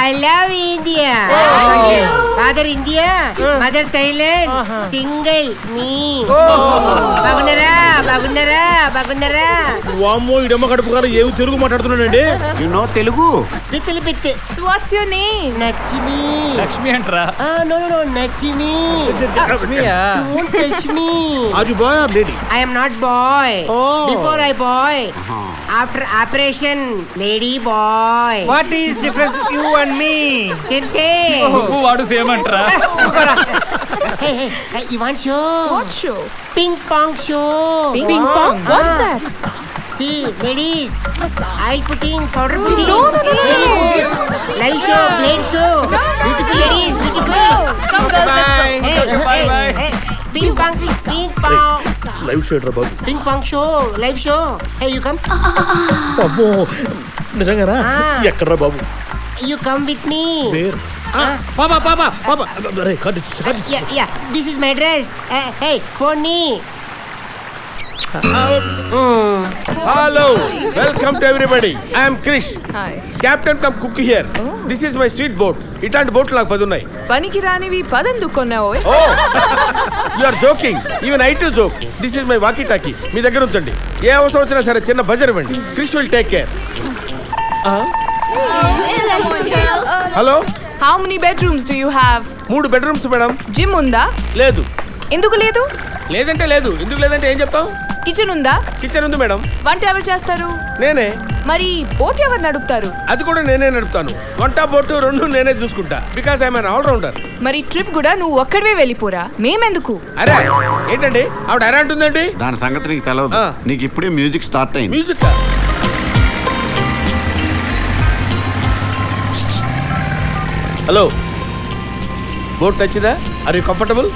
I love India. Father India, mother Thailand, single me. బాగున్నారా? వామ్మో ఇడమ్మ కడుపు కాదు ఏమి తెలుగు మాట్లాడుతున్నాడండి. You know Telugu? Little bit. So what's your name? Nachimi. Lakshmi అంటరా? No, Nachimi. లక్ష్మియా? Don't touch me. Are you boy or lady? I am not boy. Oh. Before I boy. After operation, lady boy. What is difference you and me? Same. నువ్వు వాడు same అంటరా? Hey, you want show? What show? Ping pong show. Ping pong? What's that? See, ladies, oil putting, powder putting. No. Very good. Live show, blade show. Beautiful ladies, beautiful. Come girls, let's go. Hey. Ping pong. Live show రా బాబు. Ping pong show, live show. Hey, you come. అబ్బో నిజంగానా? ఎక్కడ్రా బాబు? You come with me. పాపా అరే cut Yeah. This is my dress. Hey, phone me. Hello, welcome to everybody. I am Krish. Hi. Captain come cook here. This is my sweet boat. ఇట్లాంటి బోట్లు నాకు 10 ఉన్నాయి. పనికి రానివి పదెందుకు కొన్నావు? Oh, you are joking. Even I too joke. This is my walkie talkie. మీ దగ్గర ఉంచండి. ఏ అవసరం వచ్చినా సరే చిన్న బజర్ ఇవ్వండి. Krish will take care. Hello. How many bedrooms do you have? 3 bedrooms madam. Gym ఉందా? లేదు. ఎందుకు లేదు? లేదంటే లేదు. ఎందుకు లేదంటే ఏం చెప్తాం? కిచెన్ ఉందా? కిచెన్ ఉంది మేడం. వంట ఎవరు చేస్తారు? నేనే. మరి బోట్ ఎవరు నడుపుతారు? అది కూడా నేనే నడుపుతాను. వంట బోటు 2 నేనే చూసుకుంటా. Because I'm an all rounder. మరి ట్రిప్ కూడా నువ్వు ఒక్కడివే వెళ్ళిపోరా, మేమెందుకు? అరే ఏంటండి ఆవిడ అరే అంటుందండి? దాని సంగతి నీకు తెలియదు. నీకు ఇప్పుడే మ్యూజిక్ స్టార్ట్ అయింది. మ్యూజిక్ హలో, బోట్ నచ్చిందా? Are you comfortable?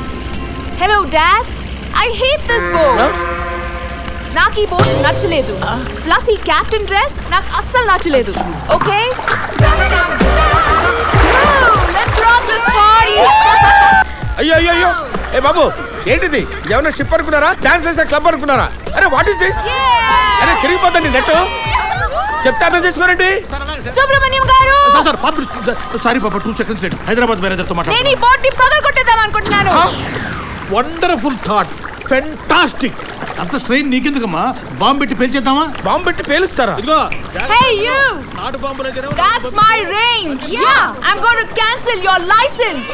Hello dad, I hate this boat. నాకు ఈ బోట్ నచ్చలేదు. ప్లస్ ఈ క్యాప్టెన్ డ్రెస్ నాకు అస్సలు నచ్చలేదు. Okay, let's rock this party. అయ్యో ఏ బాబు ఏంటిది? ఏమన్నా షిప్ అనుకున్నారా? డాన్స్ చేసే క్లబ్ అనుకున్నారా? అరే వాట్ ఇస్ దిస్? అరే తిరిగిపోతండి నెట్. చెప్తే అర్థం చేసుకోరండి. సుబ్రహ్మణ్యం గారు, సార్ సారీ పాప 2 seconds లేట్. హైదరాబాద్ మేనేజర్తో నేను ఈ బోట్ ని పగలగొట్టేద్దాం అనుకుంటున్నాను. Wonderful thought, fantastic. అంత స్ట్రెయిన్ నీకెందుకమ్మా? బాంబు పెట్టి పేల్చేద్దామా? బాంబు పెట్టి పేలుస్తారా? ఇదిగో Hey you, నాటు బాంబులు that's my range. Yeah, I'm going to cancel your license.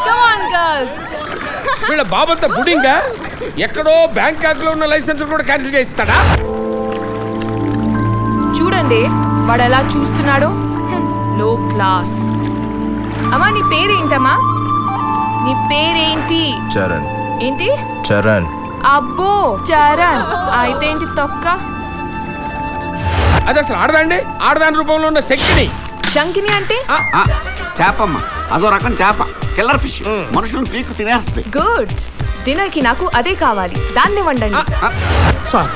Come on girls. వీళ్ళ బాబంతా బుడింగా ఎక్కడో బ్యాంకాక్ లో ఉన్న లైసెన్స్ కూడా క్యాన్సిల్ చేస్తాడా? చూడండి వాడు ఎలా చూస్తున్నాడో. లో క్లాస్. అమ్మా నీ పేరేంటమ్మా? నీ పేరేంటి? చరణ్. ఏంటి? చరణ్. అబ్బో చరణ్. అయితే ఏంటి తొక్క? అది అసలు ఆడదండి. ఆడదాని రూపంలో ఉన్న శక్తిని. శంకిని అంటే? చేపమ్మ, అదో రకం చేప, కిల్లర్ ఫిష్. మనుషులను పీకు తినేస్తుంది. గుడ్. డిన్నర్ కి నాకు అదే కావాలి, దాన్ని వండండి. సార్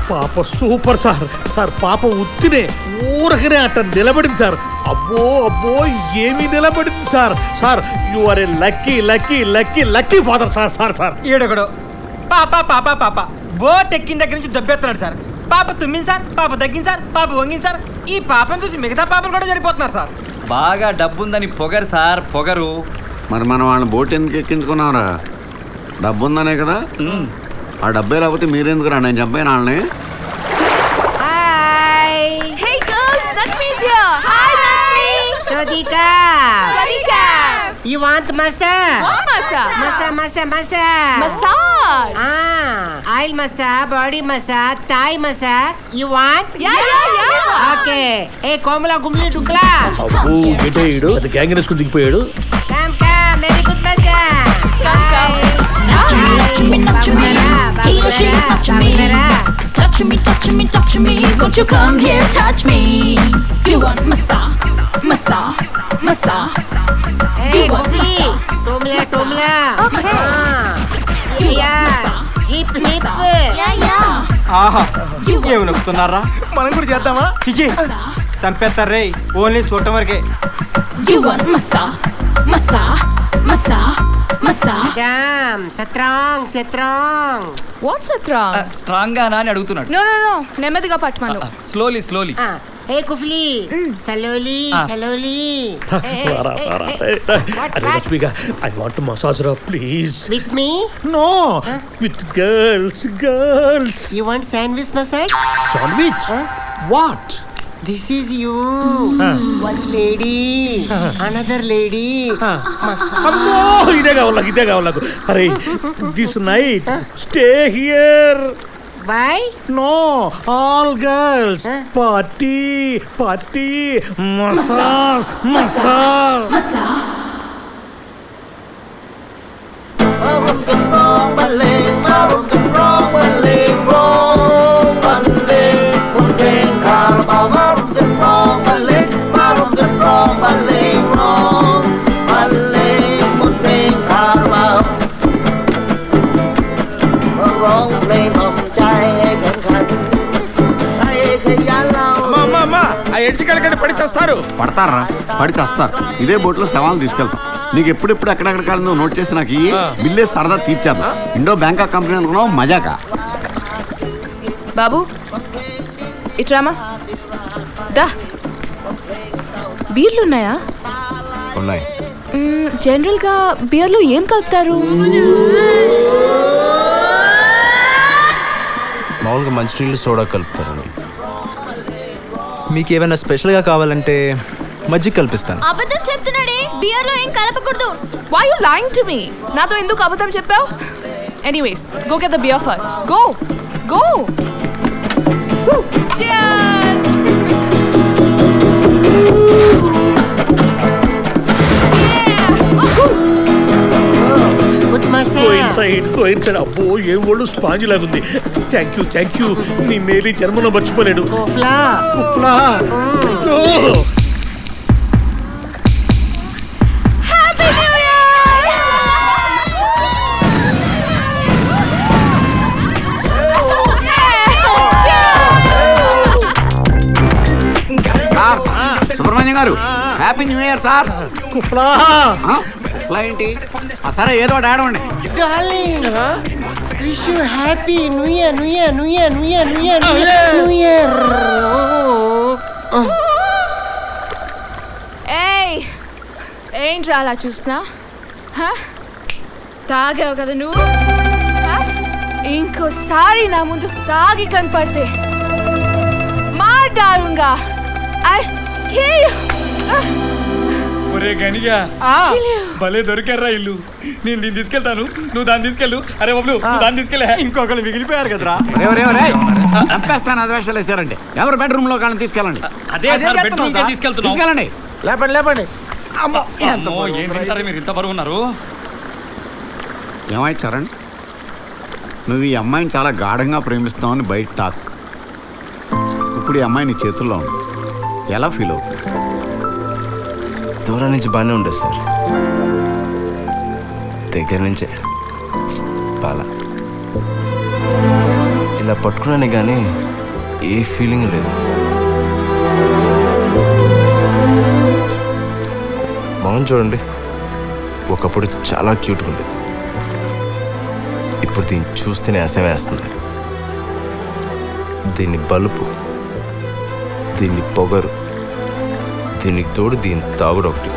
పాప సూపర్ సార్ పాప ఉత్తినే ఊరకనే అట్ట నిలబడింది సార్. అబ్బో ఏమి నిలబడింది sir you are a lucky father sir. ఈడొకడు పాప బోట్ ఎక్కిన దగ్గర నుంచి దెబ్బెత్తున్నాడు సార్. పాప తుమ్మింది సార్, పాప తగ్గింది సార్, పాప వంగింది సార్. ఈ పాపను చూసి మిగతా పాపలు కూడా చనిపోతున్నారు సార్. బాగా డబ్బుందని పొగరు సార్, పొగరు. మరి మనం వాళ్ళని బోట్ ఎందుకు ఎక్కించుకున్నావురా? డబ్బు ఉందనే కదా. ఆ డబ్బే లేకపోతే మీరెందుకు రా? నేను చంపాను వాళ్ళని. Hey girls, Lakshmi's here. Hi Lakshmi. Swadika. You want massage? What massage? Massage. Massage. Oil massage, body massage, Thai massage. You want? Yeah. Okay. Hey, Komala Gumli Dukla. అబ్బో ఏంటో ఈడు అది గ్యాంగ్ వేసుకుని దిగిపోయాడు. Come, very good massage. Come. Touch me, he or she is touching me. Touch me, won't you come here, touch me. You want massage. Hey, Gumli. Tomla. Okay. Yeah. Hip. ఆహా ఏమి నొక్కుతున్నారా? మనం కూడా చేద్దామా? చిచి చంపేస్తారు రే. Only చూడటం వరకే. You want massage. Madam, strong. What's it wrong? Strong గానా అని అడుగుతున్నాడు. No. నెమ్మదిగా పట్టమను. Slowly. Hey, Kufli. Slowly, slowly. అరే లక్ష్మిగా, I want to massage her, please. With me? No, with girls. You want sandwich massage? Sandwich? What? This is you. One lady. Another lady. Massage. అమ్మో, ఇదే కావాలి నాకు. అరే, this night stay here. Why? No, all girls. Party, massage. అమ్మా ఆ ఎడ్జికలకండి పడి చేస్తారు. పడతారా? పడి చేస్తారు. ఇదే బోట్లో శవాలు తీసుకెళ్తాం. నీకు ఎప్పుడెప్పుడు ఎక్కడెక్కడ కాలంలో నోట్ చేసి నాకు ఈ బిల్లే సరదా తీర్చేద్దాం. ఇండో బ్యాంకాక్ కంపెనీ అనుకున్నావు, మజాకా. బాబు ఇట్రామా దా. బీర్లు ఉన్నాయా? ఉన్నాయి. జనరల్గా బీర్లో ఏం కలుపుతారు? మామూలుగా మంచినీళ్ళు సోడా కలుపుతారండి. మీకు ఏమైనా స్పెషల్గా కావాలంటే మజ్జిగ కల్పిస్తాను. అబద్ధం చెప్తున్నాడే, బియర్ లో ఏం కలపకూడదు. Why you lying to me? నాతో ఎందుకు అబద్ధం చెప్పావు? Anyways, go get the beer first. Go. Cheers. With massage. Go inside. అబ్బో, ఏ ఒళ్ళు స్పాంజ్ లాగుంది. Thank you. నీ మేరీ జన్మలో మర్చిపోలేడు. Kufla. Happy New Year. Sir, Subrahmanyam గారు, హ్యాపీ న్యూ ఇయర్ సార్. కుఫ్లా. ఏంటి? సరే, ఏదో ఒకటి ఆడవండి. Darling. Wish you happy New Year. ఏయ్, ఏంట్రా అలా చూస్తున్నా? తాగావు కదా నువ్వు? ఇంకోసారి నా ముందు తాగి కనపడితే మాట్లాడుగా. ఒరే గనిగా, భలే దొరికారా ఇల్లు. నేను దీన్ని తీసుకెళ్తాను, నువ్వు దాన్ని తీసుకెళ్ళు. అరే బాబు, నువ్వు దాన్ని తీసుకెళ్ళా. ఇంకొకళ్ళు మిగిలిపోయారు కదరా. చంపేస్తాను, అది వేషాలు వేసారంటే. ఎవరు బెడ్రూమ్ లో కాళ్ళని తీసుకెళ్ళండి. అదే బెడ్రూమ్ తీసుకెళ్ళండి. లేపండి. ఏం తింటారు మీరు, ఇంత బరువు ఉన్నారు? ఏమై చరణ్, నువ్వు ఈ అమ్మాయిని చాలా గాఢంగా ప్రేమిస్తున్నావని బయట టాక్. ఇప్పుడు ఈ అమ్మాయి నీ చేతుల్లో ఉంది. ఎలా ఫీల్ అవుతుంది? దూరం నుంచి బాగానే ఉండదు సార్, దగ్గర నుంచే బాలా. ఇలా పట్టుకున్నానే కానీ ఏ ఫీలింగ్ లేదు. మౌన్ చూడండి, ఒకప్పుడు చాలా క్యూట్గా ఉండేది. ఇప్పుడు దీన్ని చూస్తేనే అసహ్యం వేస్తుంది. దీన్ని బలుపు, దీన్ని పొగరు, దీనికి తోడు దీని తాగుడు ఒకటి.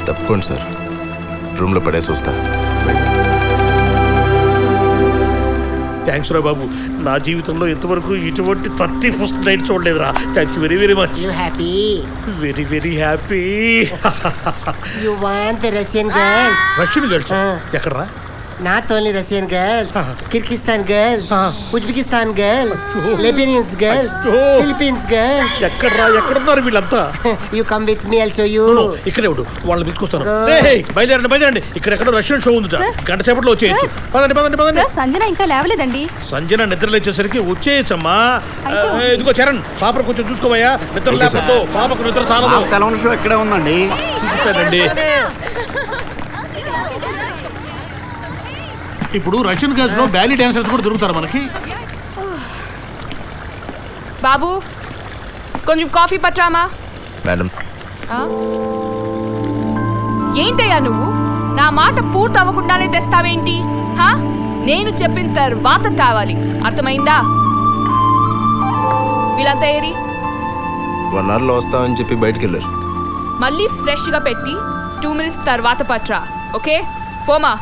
తప్పుకోండి సార్, రూమ్లో పడేసి వస్తా. థ్యాంక్స్ రా బాబు, నా జీవితంలో ఇంతవరకు ఇటువంటి 31st నైట్ చూడలేదురా. Thank you very much. You happy? Very happy. You want the Russian girls? Russian girls ఎక్కడరా? Not only Russian girls, Kyrgyzstan girls, Uzbekistan girls, Lebanese girls, Philippines girls. ఎక్కడున్నారు వీళ్ళంతా? You come with me, I'll show you. ఇక్కడే ఉండు, వాళ్ళని పిలుచుకొస్తాను. బయలుదేరండి. ఇక్కడెక్కడో Russian show ఉందిట, గంట సేపట్లో వచ్చేయచ్చు. పదండి. సంజన ఇంకా లేవలేదండి. సంజన నిద్ర లేచేసరికి వచ్చేయచ్చమ్మా. ఇదిగో చరణ్, పాపను కొంచెం చూసుకోవయ్యా. నిద్ర లేకపోతే పాపకు నిద్ర చాలా. తెలవని షో ఎక్కడే ఉందండి, చూపిస్తానండి. ఇప్పుడు రష్యన్ గర్ల్స్ లో బ్యాలీ డాన్సర్స్ కూడా దొరుకుతారు మనకి. బాబు, కొంచెం కాఫీ పట్టామా? మేడం, ఏంటయ్యా నువ్వు? నా మాట పూర్తి అవ్వకుండానే తెస్తావేంటి? నేను చెప్పిన తర్వాత కావాలి, అర్థమైందా? వీళ్ళంతా ఏరి 1 అవర్లో వస్తామని చెప్పి బయటికి వెళ్ళారు. మళ్ళీ ఫ్రెష్గా పెట్టి 2 minutes తర్వాత పట్రా, ఓకే? పోమా.